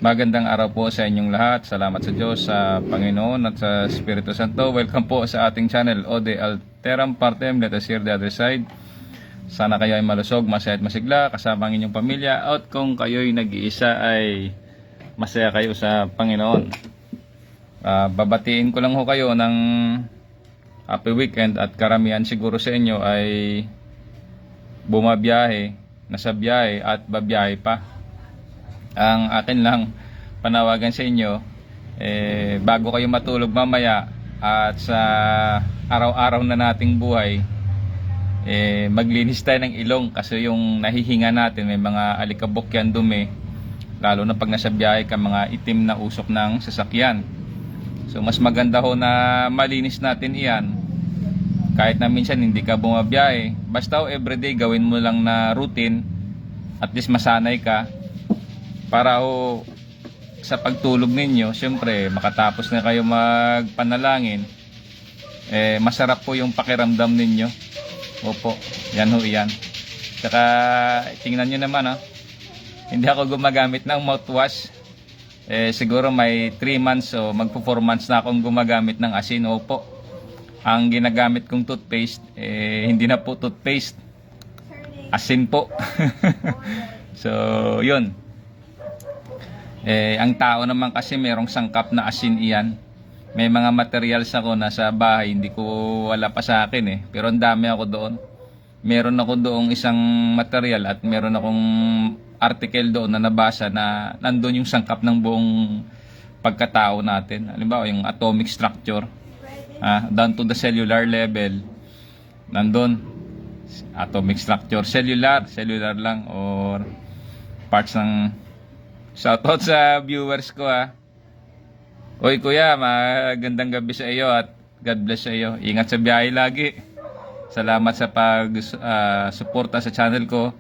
Magandang araw po sa inyong lahat. Salamat sa Diyos, sa Panginoon at sa Espiritu Santo. Welcome po sa ating channel, Ode Alteram Partem. Let us hear the other side. Sana kayo ay malusog, masaya at masigla kasama ang inyong pamilya. At kung kayo'y nag-iisa ay masaya kayo sa Panginoon. Babatiin ko lang ho kayo ng happy weekend at karamihan siguro sa inyo ay bumabiyahe, nasa biyahe at babiyahe pa. Ang akin lang panawagan sa inyo, bago kayo matulog mamaya at sa araw-araw na nating buhay, maglinis tayo ng ilong kasi yung nahihinga natin may mga alikabok yan, dumi, lalo na pag nasa biyahe ka, mga itim na usok ng sasakyan. So mas maganda ho na malinis natin iyan kahit na minsan hindi ka bumabiyahe. Basta ho everyday gawin mo lang na routine, at least masanay ka para ho sa pagtulog ninyo, syempre makatapos na kayo magpanalangin, masarap po yung pakiramdam ninyo. Opo, yan ho yan. Saka tingnan nyo naman, hindi ako gumagamit ng mouthwash. Siguro may 3 months o magpo 4 months na akong gumagamit ng asin. Opo, ang ginagamit kong toothpaste, hindi na po toothpaste, asin po. So yun. Ang tao naman kasi merong sangkap na asin iyan. May mga materials ako na sa bahay, hindi ko wala pa sa akin pero ang dami ako doon. Meron ako doong isang material at meron akong article doon na nabasa na nandun yung sangkap ng buong pagkatao natin. Halimbawa yung atomic structure, down to the cellular level, nandun atomic structure, cellular lang, or parts ng. Shoutout sa viewers ko Oy kuya, magandang gabi sa iyo at God bless sa iyo. Ingat sa biyahe lagi. Salamat sa pag-suporta sa channel ko,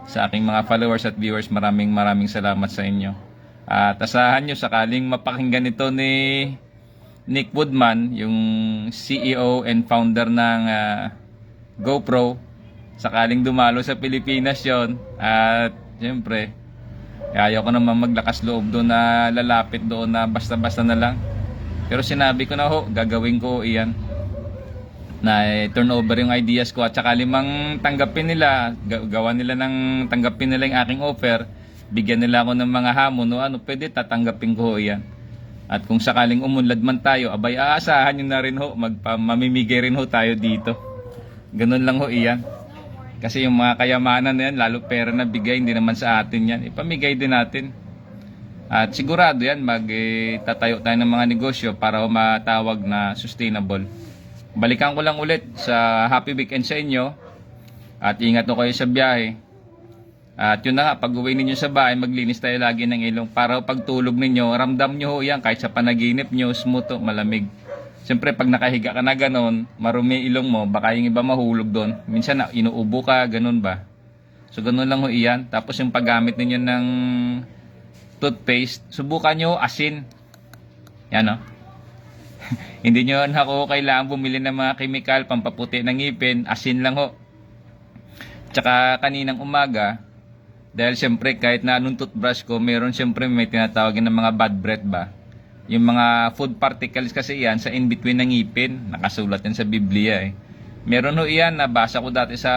sa aking mga followers at viewers. Maraming salamat sa inyo. At asahan nyo, sakaling mapakinggan ito ni Nick Woodman, yung CEO and founder ng GoPro, sakaling dumalo sa Pilipinas yon, at siyempre ayaw ko naman maglakas loob doon na lalapit doon na basta-basta na lang. Pero sinabi ko na ho, gagawin ko iyan. Na turn over yung ideas ko at saka limang tanggapin nila, gawa nila ng tanggapin nila yung aking offer. Bigyan nila ako ng mga hamon pwede tatanggapin ko ho iyan. At kung sakaling umunlad man tayo, abay aasahan nyo na rin ho, mamimigay rin ho tayo dito. Ganun lang ho iyan. Kasi yung mga kayamanan na yan, lalo pera na bigay, hindi naman sa atin yan. Ipamigay din natin. At sigurado yan, magtatayo tayo ng mga negosyo para matawag na sustainable. Balikan ko lang ulit sa happy weekend sa inyo. At ingat ho kayo sa biyahe. At yun na nga, pag uwi ninyo sa bahay, maglinis tayo lagi ng ilong. Para pagtulog ninyo, ramdam nyo ho yan. Kahit sa panaginip nyo, smooth ho, malamig. Siyempre pag nakahiga ka na ganon, marumi ilong mo, baka yung iba mahulog doon. Minsan inuubo ka, ganon ba? So ganon lang ho iyan. Tapos yung paggamit ninyo ng toothpaste, subukan nyo asin. Yan Hindi nyo na ako kailangan bumili ng mga chemical, pampaputi ng ngipin, asin lang ho. Tsaka kaninang umaga, dahil siyempre kahit na anong toothbrush ko, meron siyempre may tinatawagin ng mga bad breath ba? Yung mga food particles kasi yan sa in-between ng ngipin. Nakasulat yan sa Biblia Meron ho iyan, nabasa ko dati sa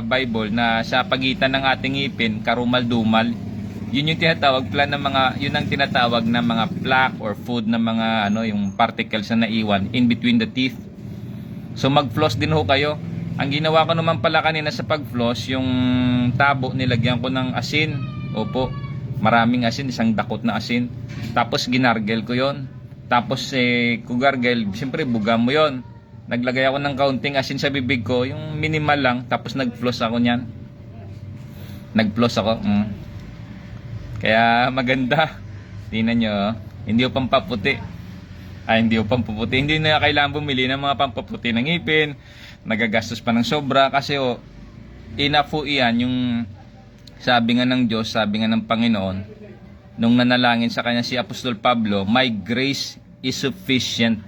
Bible, na sa pagitan ng ating ngipin, karumal-dumal. Yun yung tinatawag yun ang tinatawag na mga plaque or food na mga yung particles na naiwan in between the teeth. So mag-floss din ho kayo. Ang ginawa ko naman pala kanina sa pag-floss, yung tabo nilagyan ko ng asin. Opo, maraming asin, isang dakot na asin. Tapos ginargel ko yon. Tapos kugargel, siyempre buga mo yon. Naglagay ako ng kaunting asin sa bibig ko, yung minimal lang. Tapos nag-floss ako niyan. Nag-floss ako. Kaya maganda. Tingnan nyo, hindi ko pampaputi. Hindi ko pampaputi. Hindi na kailangan bumili ng mga pampaputi ng ngipin. Nagagastos pa ng sobra kasi enough po iyan yung sabi nga ng Diyos, sabi nga ng Panginoon, nung nanalangin sa kanya si Apostol Pablo, my grace is sufficient,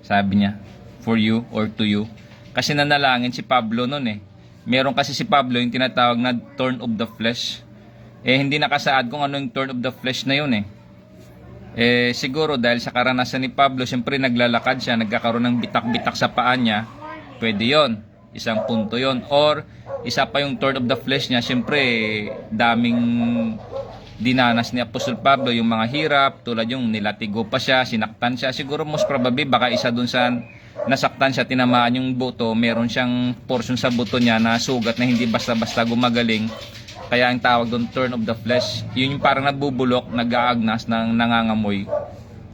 sabi niya, for you or to you. Kasi nanalangin si Pablo noon Meron kasi si Pablo yung tinatawag na thorn of the flesh. hindi nakasaad kung ano yung turn of the flesh na yun eh. Siguro dahil sa karanasan ni Pablo, siyempre naglalakad siya, nagkakaroon ng bitak-bitak sa paa niya, pwede yon, isang punto yon. Or isa pa yung turn of the flesh niya, siyempre daming dinanas ni Apostol Pablo, yung mga hirap, tulad yung nilatigo pa siya, sinaktan siya. Siguro most probably baka isa dun sa nasaktan siya, tinamaan yung buto, meron siyang portion sa buto niya na sugat na hindi basta-basta gumagaling. Kaya ang tawag doon turn of the flesh, yun yung parang nagbubulok, nag-aagnas, ng nangangamoy.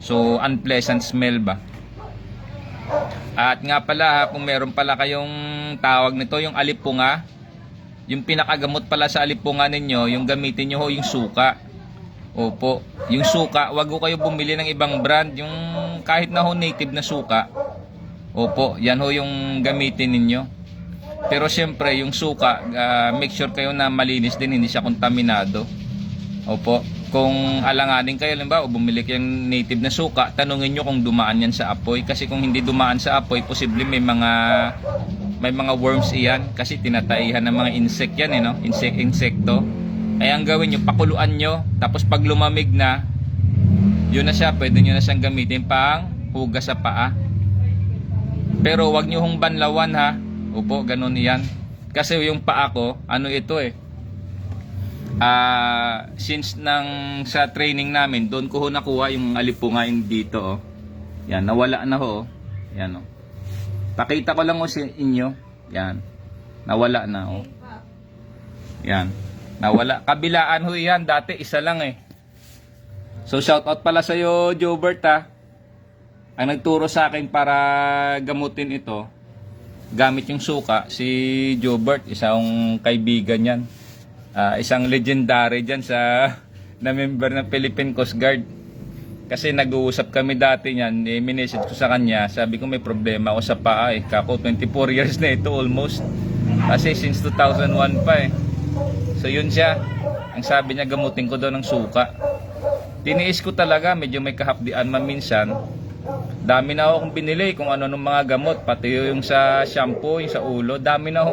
So unpleasant smell ba. At nga pala, kung meron pala kayong tawag nito, yung alipunga, yung pinakagamot pala sa alipunga ninyo, yung gamitin nyo ho yung suka. Opo, yung suka, wag ho kayo bumili ng ibang brand, yung kahit na ho native na suka. Opo, yan ho yung gamitin ninyo. Pero syempre, yung suka, make sure kayo na malinis din, hindi siya kontaminado. Opo, kung alanganin kayo, o bumili kayo ng native na suka, tanungin nyo kung dumaan yan sa apoy. Kasi kung hindi dumaan sa apoy, posible may mga worms iyan. Kasi tinataihan ng mga insect yan, no? Insekto. Ay ang gawin nyo, pakuluan nyo, tapos pag lumamig na, yun na siya, pwede nyo na siyang gamitin pang hugas sa paa. Pero wag nyo hong banlawan ha. Opo, ganun yan. Kasi yung paa ko, ano ito eh. Since sa training namin, doon ko ho nakuha yung alipungain dito. Oh. Yan, nawala na ho. Yan, oh. Pakita ko lang ho sa inyo. Yan. Nawala na ho. Yan. Nawala. Kabilaan ho yan. Dati isa lang eh. So shoutout pala sa iyo, Jobert ha. Ang nagturo sa akin para gamutin ito, gamit yung suka, si Jobert, isang kaibigan yan. Isang legendary dyan na member ng Philippine Coast Guard. Kasi nag-uusap kami dati niyan, minessage ko sa kanya, sabi ko may problema ako sa paa eh. Kako 24 years na ito almost. Kasi since 2001 pa eh. So yun siya. Ang sabi niya, gamutin ko daw ng suka. Tiniis ko talaga, medyo may kahapdian man minsan. Dami na akong binili kung ano ng mga gamot, pati yung sa shampoo, yung sa ulo, dami na ako.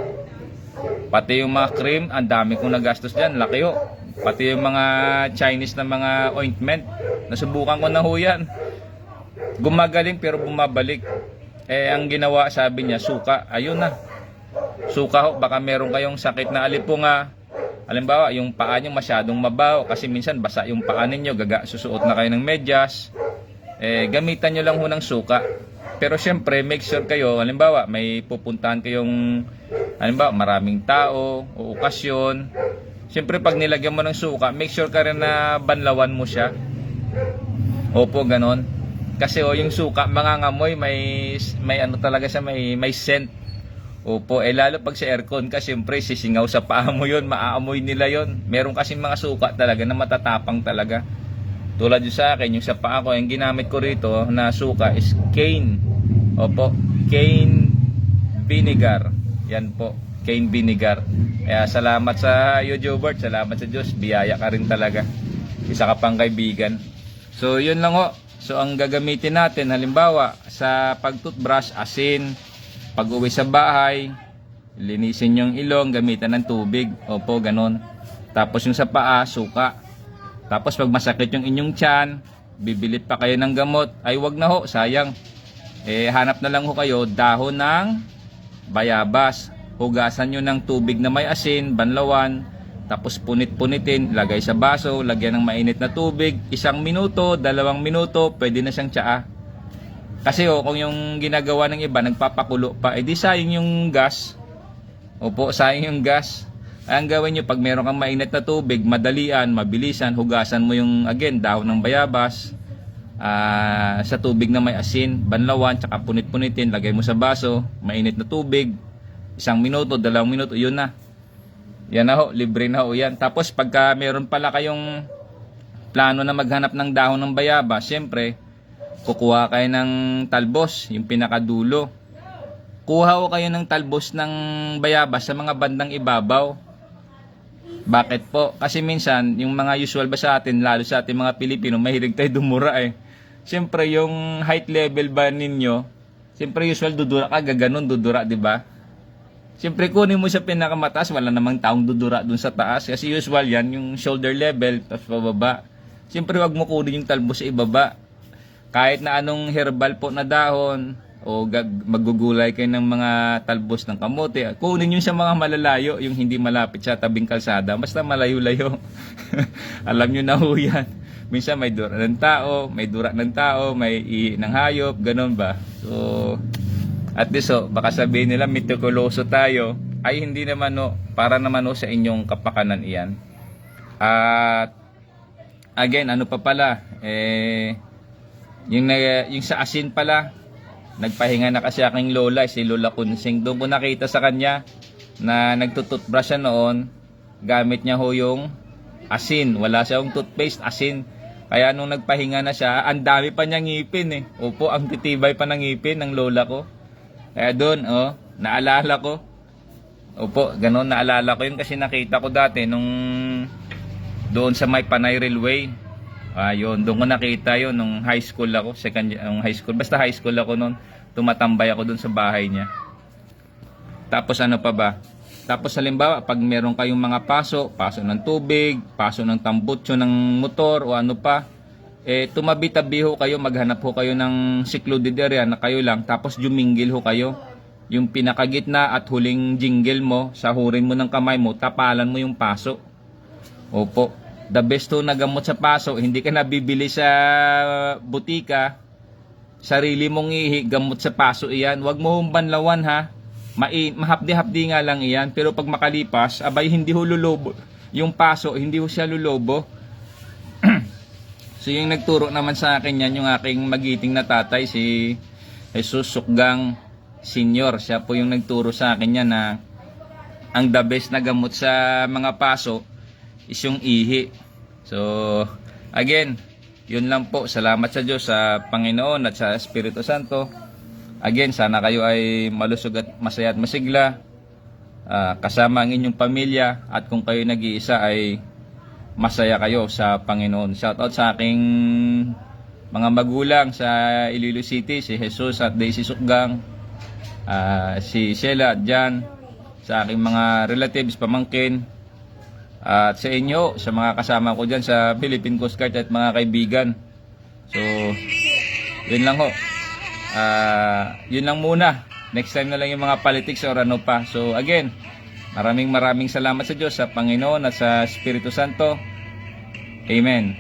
Pati yung mga cream, ang dami kong nagastos dyan, laki ho. Pati yung mga Chinese na mga ointment, nasubukan ko na ho yan. Gumagaling pero bumabalik. Ang ginawa, sabi niya, suka, ayun na. Suka ho, baka meron kayong sakit na alipunga. Halimbawa, yung paa nyo masyadong mabaw, kasi minsan basa yung paa ninyo, susuot na kayo ng medyas. Gamitan nyo lang ho ng suka. Pero syempre, make sure kayo, halimbawa, may pupuntahan kayong, halimbawa, maraming tao o okasyon. Syempre, pag nilagyan mo ng suka, make sure ka rin na banlawan mo siya. Opo, ganon. Kasi yung suka, mangangamoy, may ano talaga siya, may scent. Opo, lalo pag sa aircon ka, syempre, sisingaw sa paa mo yun, maaamoy nila yun. Meron kasi mga suka talaga na matatapang talaga. Tulad yung sa akin, yung sa paa ko, yung ginamit ko rito na suka is cane. Opo, cane vinegar. Yan po, cane vinegar. Kaya salamat sa iyo, Jobert. Salamat sa Diyos. Biyaya ka rin talaga. Isa ka pang kaibigan. So, yun lang ho. So, ang gagamitin natin, halimbawa, sa pagtoothbrush, asin. Pag uwi sa bahay, linisin yung ilong, gamitan ng tubig. Opo, ganon. Tapos yung sa paa, suka. Tapos pag masakit yung inyong tiyan, bibilit pa kayo ng gamot, ay wag na ho, sayang. Hanap na lang ho kayo dahon ng bayabas. Hugasan nyo ng tubig na may asin, banlawan, tapos punit-punitin, lagay sa baso, lagyan ng mainit na tubig, 1 minuto, 2 minuto, pwede na siyang tsaa. Kasi kung yung ginagawa ng iba, nagpapakulo pa, di sayang yung gas. Opo, sayang yung gas. Ang gawin nyo, pag meron kang mainit na tubig, madalian, mabilisan, hugasan mo yung, again, dahon ng bayabas, sa tubig na may asin, banlawan, tsaka punit-punitin, lagay mo sa baso, mainit na tubig, 1 minuto, 2 minuto, yun na. Yan na ho, libre na ho yan. Tapos pagka meron pala kayong plano na maghanap ng dahon ng bayabas, syempre, kukuha kayo ng talbos, yung pinakadulo. Kuha ho kayo ng talbos ng bayabas sa mga bandang ibabaw. Bakit po? Kasi minsan, yung mga usual ba sa atin, lalo sa ating mga Pilipino, mahilig tayo dumura eh. Siyempre, yung height level ba ninyo, siyempre usual dudura ka, gaganon dudura, di ba? Siyempre kunin mo sa pinakamataas, wala namang taong dudura dun sa taas. Kasi usual yan, yung shoulder level, tapos pababa. Siyempre wag mo kunin yung talbos sa ibaba. Kahit na anong herbal po na dahon, o magugulay kayo ng mga talbos ng kamote, kunin nyo sa mga malalayo, yung hindi malapit sa tabing kalsada. Basta malayo-layo. Alam nyo na ho yan. Minsan may dura ng tao, may ihi ng hayop, ganun ba? So, at least baka sabihin nila mitikuloso tayo, ay hindi naman para naman sa inyong kapakanan iyan. At again, ano pa pala, yung sa asin pala, nagpahinga na kasi aking lola, si Lola Kunsing. Doon ko nakita sa kanya na nagtututbrush siya noon, gamit niya ho yung asin, wala siyang toothpaste, asin. Kaya nung nagpahinga na siya, ang dami pa niyang ngipin Opo, ang titibay pa ng ngipin ng lola ko. Kaya doon, naalala ko. Opo, ganun, naalala ko yun kasi nakita ko dati nung doon sa may Panay Railway. Yun, doon ko nakita yun nung high school ako, basta high school ako noon, tumatambay ako doon sa bahay niya. Tapos ano pa ba? Tapos halimbawa, pag meron kayong mga paso ng tubig, paso ng tambutso ng motor o ano pa, tumabi-tabi ho kayo, maghanap ho kayo ng secluded area na kayo lang, tapos jumingil ho kayo. Yung pinakagitna at huling jingle mo, sahurin mo ng kamay mo, tapalan mo yung paso. Opo, the best ho na gamot sa paso, hindi ka nabibili sa butika, sarili mong ihi, gamot sa paso iyan. Huwag mo humbanlawan ha, mahapdi-hapdi nga lang iyan, pero pag makalipas, abay hindi ho lulubo. Yung paso, hindi ho siya lulubo. So yung nagturo naman sa akin yan, yung aking magiting na tatay, si Jesus Sukgang Senior. Siya po yung nagturo sa akin yan na ang the best na gamot sa mga paso is yung ihi. So again, yun lang po. Salamat sa Diyos, sa Panginoon at sa Espiritu Santo. Again, sana kayo ay malusog at masaya at masigla, kasama ang inyong pamilya, at kung kayo nag-iisa ay masaya kayo sa Panginoon. Shoutout sa aking mga magulang sa Iloilo City, si Jesus at Daisy Sukgang, si Sheila at Jan, sa aking mga relatives, pamangkin, at sa inyo, sa mga kasama ko dyan sa Philippine Coast Guard at mga kaibigan. So, yun lang ho. Yun lang muna. Next time na lang yung mga politics or ano pa. So again, maraming salamat sa Diyos, sa Panginoon at sa Espiritu Santo. Amen.